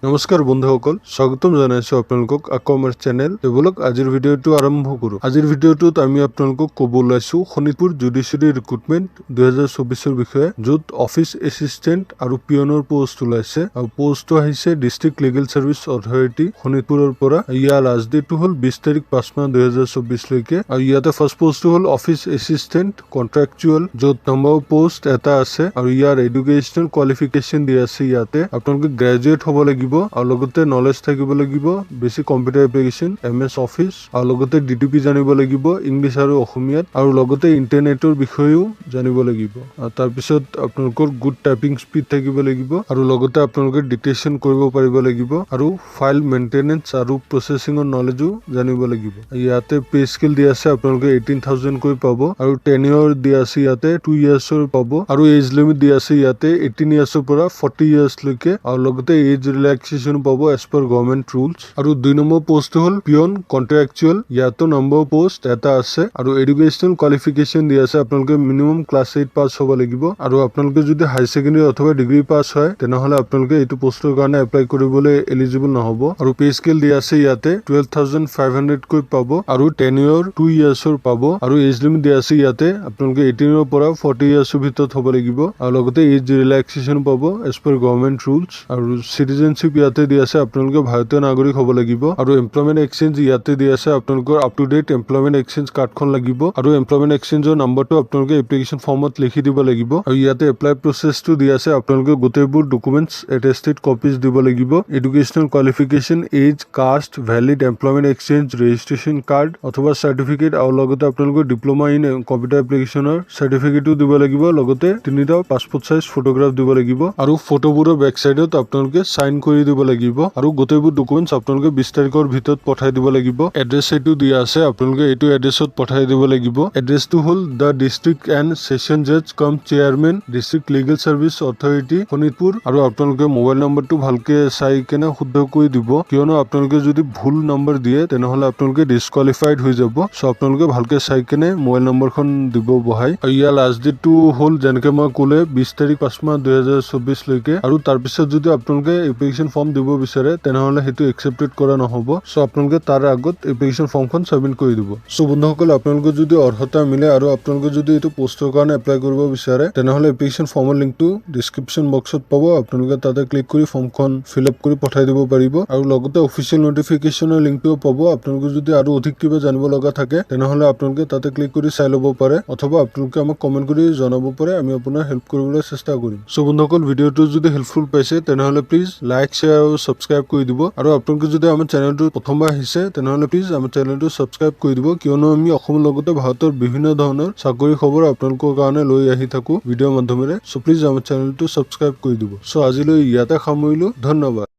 নমস্কাৰ বন্ধুসকল, স্বাগতম জনাইছো আপোনালোকক আকৌ আমাৰ চেনেল ডেভেলপ। আজিৰ ভিডিঅ'টো আৰম্ভ কৰোঁ। আজিৰ ভিডিঅ'টোত আমি আপোনালোকক ক'ব ওলাইছো শোণিতপুৰ জুডিচিয়াৰী ৰিক্ৰুটমেণ্ট 2024 বিষয়ে, য'ত অফিচ এছিষ্টেণ্ট আৰু পিয়নৰ পোষ্ট ওলাইছে আৰু পোষ্টটো আহিছে ডিষ্ট্ৰিক্ট লিগেল চাৰ্ভিচ অথৰিটি শোণিতপুৰৰ পৰা। ইয়াৰ লাষ্ট ডেটটো হ'ল 20 তাৰিখ 5 মাহ 2024 লৈকে। আৰু ইয়াতে ফাৰ্ষ্ট পোষ্টটো হ'ল অফিচ এছিষ্টেণ্ট কন্ট্ৰাকচুৱেল, য'ত নম্বৰ পোষ্ট এটা আছে আৰু ইয়াৰ এডুকেশ্যনেল কোৱালিফিকেশ্যন দিয়া আছে। ইয়াতে আপোনালোকে গ্ৰেজুৱেট হ'ব লাগিব আৰু লগতে নলেজ থাকিব লাগিব, basic computer application MS office, আৰু লগতে DTP জানিব লাগিব ইংলিছ আৰু অসমীয়াত, আৰু লগতে ইণ্টাৰনেটৰ বিষয়েও জানিব লাগিব। তাৰপিছত আপোনালোকৰ গুড টাইপিং স্পীড থাকিব লাগিব আৰু লগতে আপোনালোকে ডিক্টেশ্যন কৰিব পাৰিব লাগিব আৰু ফাইল মেইনটেনেন্স আৰু প্ৰচেছিঙৰ নলেজো জানিব লাগিব। ইয়াতে পে স্কেল দিয়া আছে, আপোনালোকে 18,000 কৈ পাব আৰু টেনিয়ৰ দিয়া আছে ইয়াতে 2 ইয়াৰ্ছৰ পাব আৰু এজ লিমিট দিয়া আছে ইয়াতে 18 ইয়াৰ্ছৰ পৰা 40 ইয়াৰ্ছ লৈকে, আৰু লগতে এজ ৰিলেক্সেশ্যন পাব এজ পাৰ গভৰ্ণমেণ্ট ৰুলছ। আৰু 2 নম্বৰ পোষ্ট হ'ল পিয়ন কন্ট্ৰাকচুৱেল, ইয়াতো নম্বৰ পোষ্ট এটা আছে আৰু এডুকেশ্যনেল কোৱালিফিকেশ্যন দিয়া আছে, আপোনালোকে মিনিমাম ক্লাছ 8 পাছ হ'ব লাগিব আৰু আপোনালোকে যদি হাই ছেকেণ্ডাৰী অথবা ডিগ্ৰী পাছ হয় তেনেহ'লে আপোনালোকে এইটো পোষ্টৰ কাৰণে এপ্লাই কৰিবলৈ এলিজিবল নহ'ব। আৰু পে স্কেল দিয়া আছে ইয়াতে 12,500 কৈ পাব আৰু টেনিয়ৰ 2 ইয়াৰ্ছৰ পাব আৰু এজ লিমিট দিয়া আছে ইয়াতে আপোনালোকে 18ৰ পৰা 40 ইয়াৰ্ছৰ ভিতৰত হ'ব লাগিব আৰু লগতে এজ ৰিলেক্সেশ্যন পাব এজ পাৰ গভৰ্ণমেণ্ট ৰুলছ। আৰু চিটিজেনশ্বিপ ইয়াতে দিয়া আছে, আপোনালোকে ভাৰতীয় নাগৰিক হ'ব লাগিব আৰু এমপ্লয়মেণ্ট এক্সচেঞ্জ ইয়াতে দিয়া আছে, আপোনালোকৰ up to date employment exchange কাৰ্ডখন লাগিব আৰু এমপ্লয়মেণ্ট এক্সচেঞ্জৰ নাম্বাৰটো আপোনালোকে এপ্লিকেশ্যন ফৰ্মত লিখি দিব লাগিব। আৰু ইয়াতে এপ্লাই প্ৰচেছটো দিয়া আছে, আপোনালোকে গোটেইবোৰ ডকুমেণ্টছ এটেষ্টেড কপিজ দিব লাগিব, educational qualification, age, caste, valid employment exchange registration card অথবা চাৰ্টিফিকেট, আৰু লগতে আপোনালোকৰ ডিপ্ল'মা ইন কম্পিউটাৰ এপ্লিকেশ্যনৰ চাৰ্টিফিকেটো দিব লাগিব, লগতে 3টা পাছপোৰ্ট চাইজ ফটোগ্ৰাফ দিব লাগিব আৰু ফটোবোৰৰ বেক চাইডত আপোনালোকে সাইন কৰি দিব লাগিব আৰু গোটেইবোৰ ডকুমেণ্টছ আপোনালোকে 20 তাৰিখৰ ভিতৰত পঠাই দিব লাগিব। এড্ৰেছ এইটো দিয়া আছে, আপোনালোকে এইটো এড্ৰেছত পঠাই দিব লাগিব। এড্ৰেছটো হ'ল দ্য ডিষ্ট্ৰিক্ট এণ্ড ছেছন জাজ কাম chairman district legal service authority Sonitpur. আৰু আপোনালোকে মোবাইল নম্বৰটো ভালকে চাই কেনে শুদ্ধকৈ দিব, কিয়নো আপোনালোকে যদি ভুল নম্বৰ দিয়ে তেনেহ'লে আপোনালোকে ডিছকুৱালিফাইড হৈ যাব। চ' আপোনালোকে ভালকে চাই কেনে মোবাইল নম্বৰখন দিব বহাই। ইয়াৰ লাষ্ট ডেটটো হ'ল যেনেকে মই ক'লে 20 তাৰিখ 5 মাহ 2024 লৈকে। আৰু তাৰপিছত যদি আপোনালোকে এপ্লিকেশ্যন ফৰ্ম দিব বিচাৰে তেনেহ'লে সেইটো একচেপ্টেড কৰা নহ'ব। চ' আপোনালোকে তাৰ আগত এপ্লিকেশ্যন ফৰ্মখন ছাবমিট কৰি দিব। চ' বন্ধুসকল, আপোনালোকে যদি অৰ্হতা মিলে আৰু আপোনালোকে যদি এইটো পোষ্টৰ কাৰণে এপ্লাই কৰিব বিচাৰে তেনেহ'লে এপ্লিকেশ্যন ফৰ্মৰ লিংকটো ডিছক্ৰিপশ্যন বক্সত পাব, আপোনালোকে তাতে ক্লিক কৰি ফৰ্মখন ফিল আপ কৰি পঠাই দিব পাৰিব আৰু লগতে অফিচিয়েল নটিফিকেশ্যনৰ লিংকটোও পাব। আপোনালোকে যদি আৰু অধিক কিবা জানিব লগা থাকে তেনেহ'লে আপোনালোকে তাতে ক্লিক কৰি চাই ল'ব পাৰে অথবা আপোনালোকে আমাক কমেণ্ট কৰি জনাব পাৰে, আমি আপোনাৰ হেল্প কৰিবলৈ চেষ্টা কৰিম। চ' বন্ধুসকল, ভিডিঅ'টো যদি হেল্পফুল পাইছে তেনেহ'লে প্লিজ লাইক, শ্বেয়াৰ আৰু ছাবস্ক্ৰাইব কৰি দিব। আৰু আপোনালোকে যদি আমাৰ চেনেলটো প্ৰথমবাৰ আহিছে তেনেহ'লে প্লিজ আমাৰ চেনেলটো ছাবস্ক্ৰাইব কৰি দিব, কিয়নো আমি অসমৰ লগতে ভাৰতৰ বিভিন্ন ধৰণৰ চাকৰি খবৰ আপোনালোকৰ কাৰণে লৈ আহি থাকো ভিডিঅ'ৰ মাধ্যমেৰে। চ' প্লিজ আমাৰ চেনেলটো ছাবস্ক্ৰাইব কৰি দিব। চ' আজিলৈ ইয়াতে সামৰিলো, ধন্যবাদ।